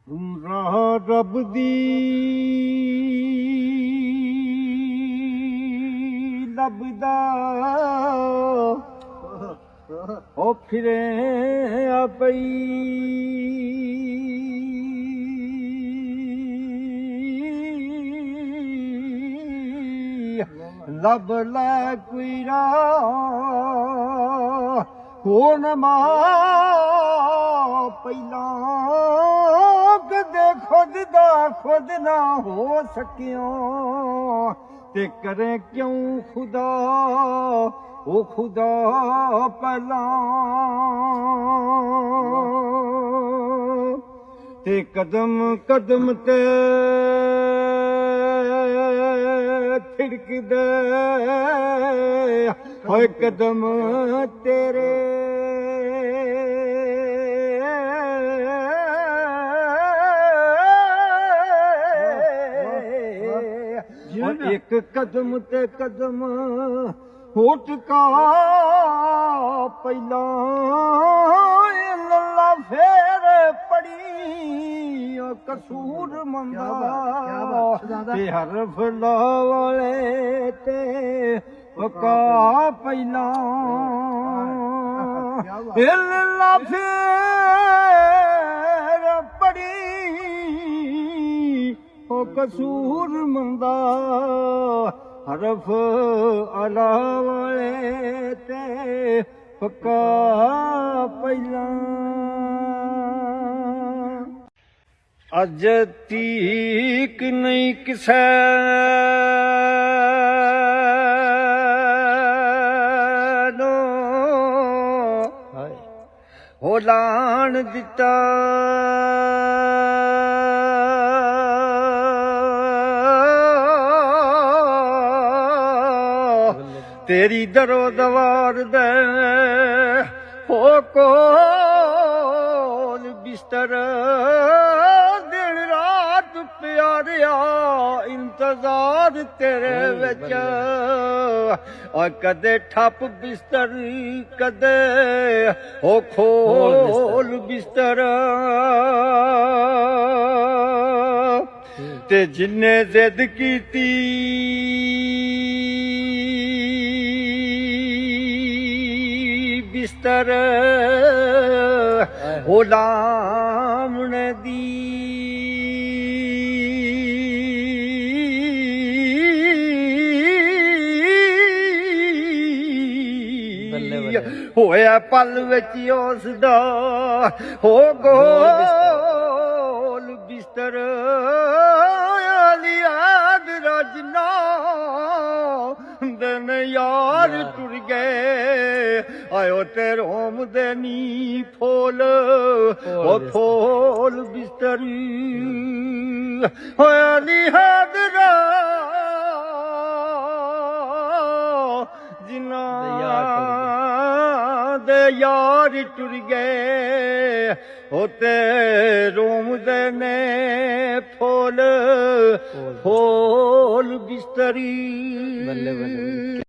ਰਾਹ ਰੱਬ ਦੀ ਲੱਭਦਾ ਉਹ ਫਿਰੇ ਆ ਪਈ ਲੱਭ ਲੈ ਕੋਈ ਰਾਹ ਹੋ ਨਾ ਪਹਿਲਾਂ ਕਦੇ ਖੁਦ ਦਾ ਖੁਦ ਨਾ ਹੋ ਸਕਿਆ ਤੇ ਕਰੇ ਕਿਉਂ ਖੁਦਾ ਉਹ ਖੁਦਾ ਪਹਿਲਾਂ ਤੇ ਕਦਮ ਕਦਮ ਤੇ ਥਿੜਕਦੇ ਹੋਏ ਕਦਮ ਤੇਰੇ ਇੱਕ ਕਦਮ ਤੇ ਕਦਮ ਹੋਟਕਾ ਪਹਿਲਾਂ ਲੱਲਾ ਫੇਰ ਪੜੀ ਉਹ ਕਸੂਰ ਮੰਦਾ ਤੇ ਹਰਫ ਲਾ ਵਾਲੇ ਤੇ ਵਕਾ ਪਹਿਲਾਂ ਲੱਲਾ ਫੇਰ ਪੜੀ ਉਹ ਕਸੂਰ ਮੰਦਾ ਹਰਫ ਅਲਾ ਵਾਲੇ ਤੇ ਪੱਕਾ ਪਹਿਲਾਂ ਅੱਜ ਤੀਕ ਨਹੀਂ ਕਿਸੇ ਨੂੰ ਹੋ ਲਾਣ ਦਿੱਤਾ ਤੇਰੀ ਦਰੋ ਦਵਾਰ ਦੇ ਹੋ ਕੋਲ ਬਿਸਤਰ ਦਿਨ ਰਾਤ ਪਿਆਰਿਆ ਇੰਤਜ਼ਾਰ ਤੇਰੇ ਵਿੱਚ ਔਰ ਕਦੇ ਠੱਪ ਬਿਸਤਰ ਕਦੇ ਹੋ ਖੋਲ ਬਿਸਤਰ ਤੇ ਜਿੰਨੇ ਜ਼ਿੱਦ ਕੀਤੀ ਬਿਸਤਰ ਗੁਲਾਮਣ ਦੀ ਹੋਇਆ ਪਲ ਵਿੱਚ ਉਸ ਦਾ ਹੋ ਗੋਲ ਬਿਸਤਰ ਲਿਆਦ ਰਜਨਾ ਦਿਨ ਯਾਰ ਟੁਰ ਗਏ ਆਇਓ ਤੇ ਰੋਮ ਦੇ ਨੀ ਫੋਲ ਉਹ ਫੋਲ ਬਿਸਤਰੀ ਹੋਇਆ ਲਿਆਦ ਜਿਨਾ ਦੇ ਯਾਰ ਟੁਰ ਗਏ ਹੋਤੇ ਰੋਮ ਦੇ ਨੇ ਫੋਲ ਫੋਲ ਬਿਸਤਰੀ